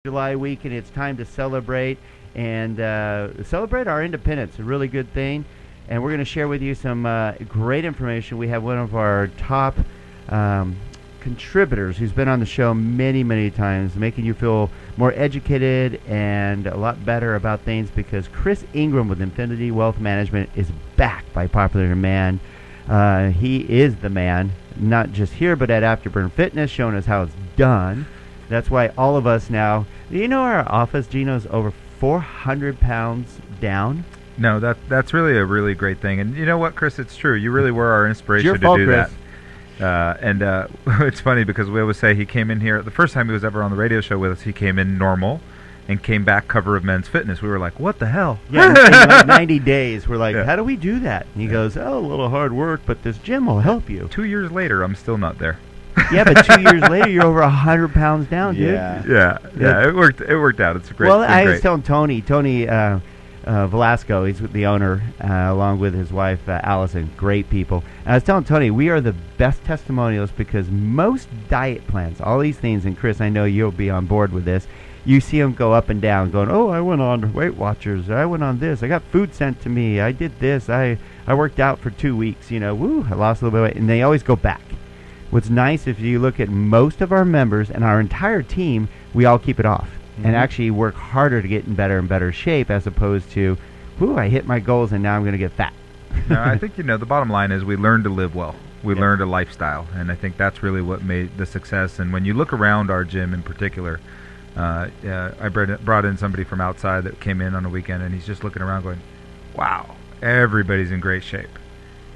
July week, and it's time to celebrate and celebrate our independence. A really good thing, and we're going to share with you some great information. We have one of our top contributors who's been on the show many times, making you feel more educated and a lot better about things, because Chris Ingram with Infinity Wealth Management is back by popular demand. He is the man, not just here, but at Afterburn Fitness, showing us how it's done. That's why all of us now, you know, our office, Gino's over 400 pounds down. No, that's really a really great thing. And you know what, Chris? It's true. You really were our inspiration to do Chris. That. It's funny because we always say he came in here, the first time he was ever on the radio show with us, he came in normal and came back cover of Men's Fitness. We were like, what the hell? Yeah, in like 90 days, we're like, how do we do that? And he goes, oh, a little hard work, but this gym will help you. 2 years later, I'm still not there. Yeah, but 2 years later, you're over 100 pounds down, dude. Yeah. It worked out. It's great. Well, I was telling Tony Velasco, he's the owner, along with his wife, Allison, great people. And I was telling Tony, we are the best testimonials, because most diet plans, all these things, and Chris, I know you'll be on board with this, you see them go up and down, going, oh, I went on Weight Watchers, I went on this, I got food sent to me, I did this, I worked out for 2 weeks, I lost a little bit of weight, and they always go back. What's nice, if you look at most of our members and our entire team, we all keep it off and actually work harder to get in better and better shape, as opposed to, I hit my goals and now I'm going to get fat. No, I think, the bottom line is we learned to live well. We learned a lifestyle, and I think that's really what made the success. And when you look around our gym in particular, I brought in somebody from outside that came in on a weekend, and he's just looking around going, wow, everybody's in great shape.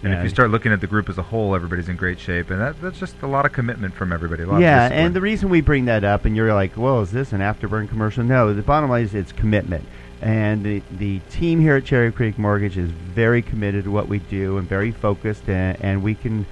And if you start looking at the group as a whole, everybody's in great shape. And that's just a lot of commitment from everybody. And the reason we bring that up, and you're like, well, is this an Afterburn commercial? No, the bottom line is it's commitment. And the team here at Cherry Creek Mortgage is very committed to what we do and very focused. And we can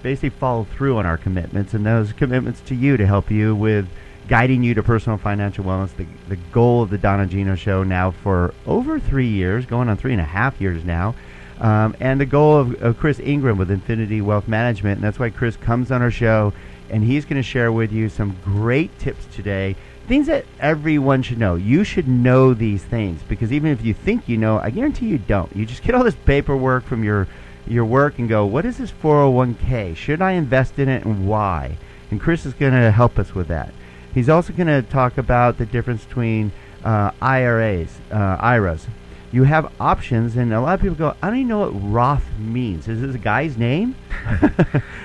basically follow through on our commitments. And those commitments to you to help you with guiding you to personal financial wellness. The goal of the Don and Gino Show now for over 3 years, going on 3.5 years now. And the goal of Chris Ingram with Infinity Wealth Management, and that's why Chris comes on our show, and he's going to share with you some great tips today, things that everyone should know. You should know these things, because even if you think you know, I guarantee you don't. You just get all this paperwork from your work and go, what is this 401k? Should I invest in it, and why? And Chris is going to help us with that. He's also going to talk about the difference between IRAs. You have options, and a lot of people go, I don't even know what Roth means. Is this a guy's name?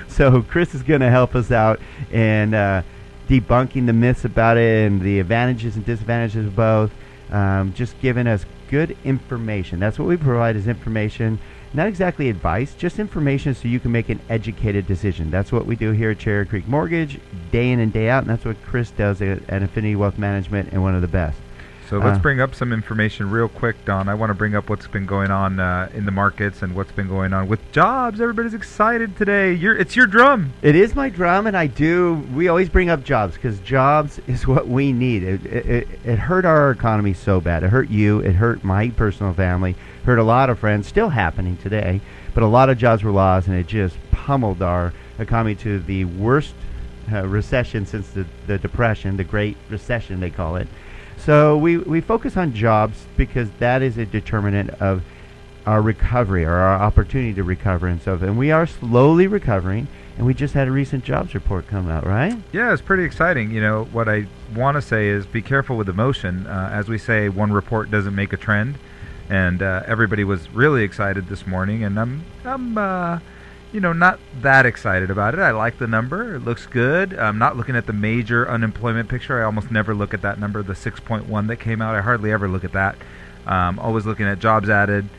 So Chris is going to help us out in debunking the myths about it and the advantages and disadvantages of both, just giving us good information. That's what we provide, is information, not exactly advice, just information so you can make an educated decision. That's what we do here at Cherry Creek Mortgage, day in and day out, and that's what Chris does at Infinity Wealth Management, and one of the best. So let's bring up some information real quick, Don. I want to bring up what's been going on in the markets and what's been going on with jobs. Everybody's excited today. It's your drum. It is my drum, and we always bring up jobs, because jobs is what we need. It hurt our economy so bad. It hurt you. It hurt my personal family. Hurt a lot of friends. Still happening today. But a lot of jobs were lost, and it just pummeled our economy to the worst recession since the Depression, the Great Recession they call it. So we focus on jobs because that is a determinant of our recovery, or our opportunity to recover and stuff. And we are slowly recovering, and we just had a recent jobs report come out, right? Yeah, it's pretty exciting. What I want to say is be careful with emotion. As we say, one report doesn't make a trend. And everybody was really excited this morning, and I'm not that excited about it. I like the number. It looks good. I'm not looking at the major unemployment picture. I almost never look at that number, the 6.1 that came out. I hardly ever look at that. Always looking at jobs added,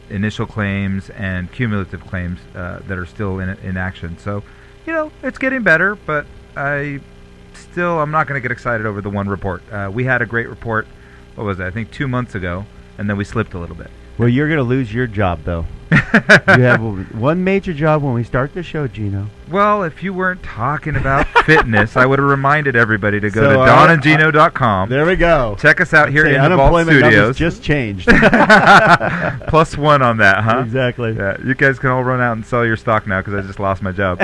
initial claims, and cumulative claims that are still in action. So, it's getting better, but I'm not going to get excited over the one report. We had a great report, what was it, I think 2 months ago, and then we slipped a little bit. Well, you're going to lose your job, though. You have one major job when we start the show, Gino. Well, if you weren't talking about fitness, I would have reminded everybody to go So, to donandgino.com. There we go. Check us out here Say, in the Vault unemployment numbers Studios. just changed. +1 on that, huh? Exactly. Yeah, you guys can all run out and sell your stock now because I just lost my job.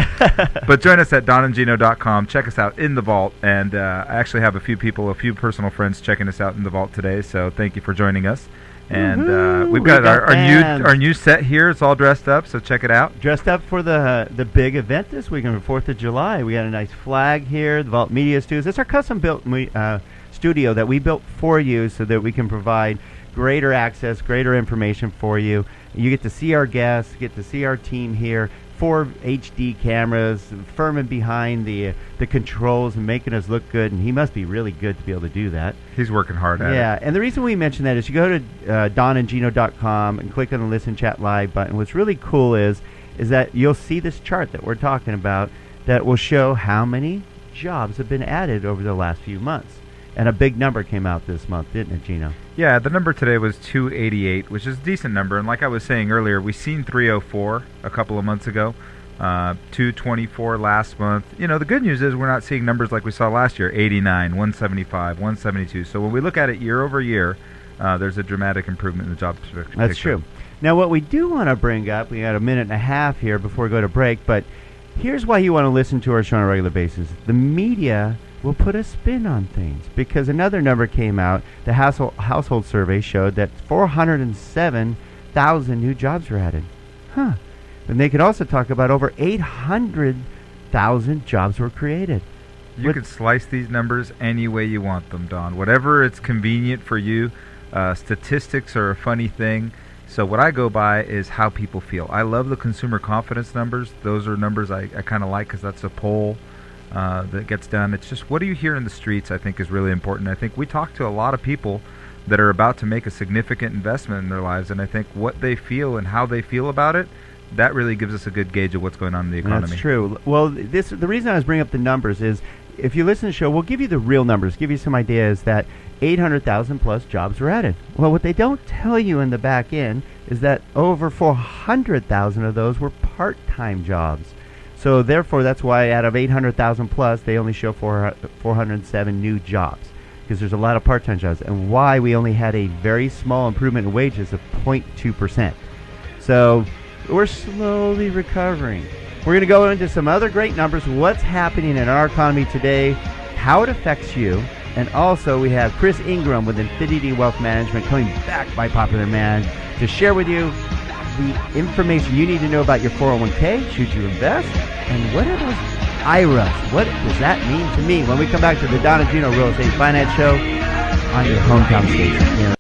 But join us at donandgino.com. Check us out in the Vault. And I actually have a few personal friends checking us out in the Vault today. So thank you for joining us. And we've got our new set here. It's all dressed up, so check it out. Dressed up for the big event this weekend, the 4th of July. We got a nice flag here, the Vault Media Studios. It's our custom-built studio that we built for you so that we can provide greater access, greater information for you. You get to see our guests, get to see our team here. 4 HD cameras, Furman behind the controls and making us look good, and he must be really good to be able to do that. He's working hard at it. Yeah, and the reason we mention that is you go to donandgino.com and click on the Listen Chat Live button. What's really cool is that you'll see this chart that we're talking about that will show how many jobs have been added over the last few months. And a big number came out this month, didn't it, Gino? Yeah, the number today was 288, which is a decent number. And like I was saying earlier, we seen 304 a couple of months ago, 224 last month. You know, the good news is we're not seeing numbers like we saw last year, 89, 175, 172. So when we look at it year over year, there's a dramatic improvement in the job picture. That's true. Now, what we do want to bring up, we got a minute and a half here before we go to break, but here's why you want to listen to our show on a regular basis. The media will put a spin on things because another number came out. The household survey showed that 407,000 new jobs were added. And they could also talk about over 800,000 jobs were created. You could slice these numbers any way you want them, Don. Whatever it's convenient for you. Statistics are a funny thing. So what I go by is how people feel. I love the consumer confidence numbers. Those are numbers I kind of like because that's a poll that gets done. It's just what do you hear in the streets, I think, is really important. I think we talk to a lot of people that are about to make a significant investment in their lives, and I think what they feel and how they feel about it, that really gives us a good gauge of what's going on in the economy. That's true. Well, the reason I was bringing up the numbers is if you listen to the show, we'll give you the real numbers, give you some ideas that 800,000 plus jobs were added. Well, what they don't tell you in the back end is that over 400,000 of those were part-time jobs. So therefore, that's why out of 800,000 plus, they only show 407 new jobs because there's a lot of part-time jobs, and why we only had a very small improvement in wages of 0.2%. So we're slowly recovering. We're going to go into some other great numbers, what's happening in our economy today, how it affects you, and also we have Chris Ingram with Infinity Wealth Management coming back by popular demand to share with you the information you need to know about your 401k, should you invest, and what are those IRAs? What does that mean to me? When we come back to the Don and Gino Real Estate Finance Show on your hometown station.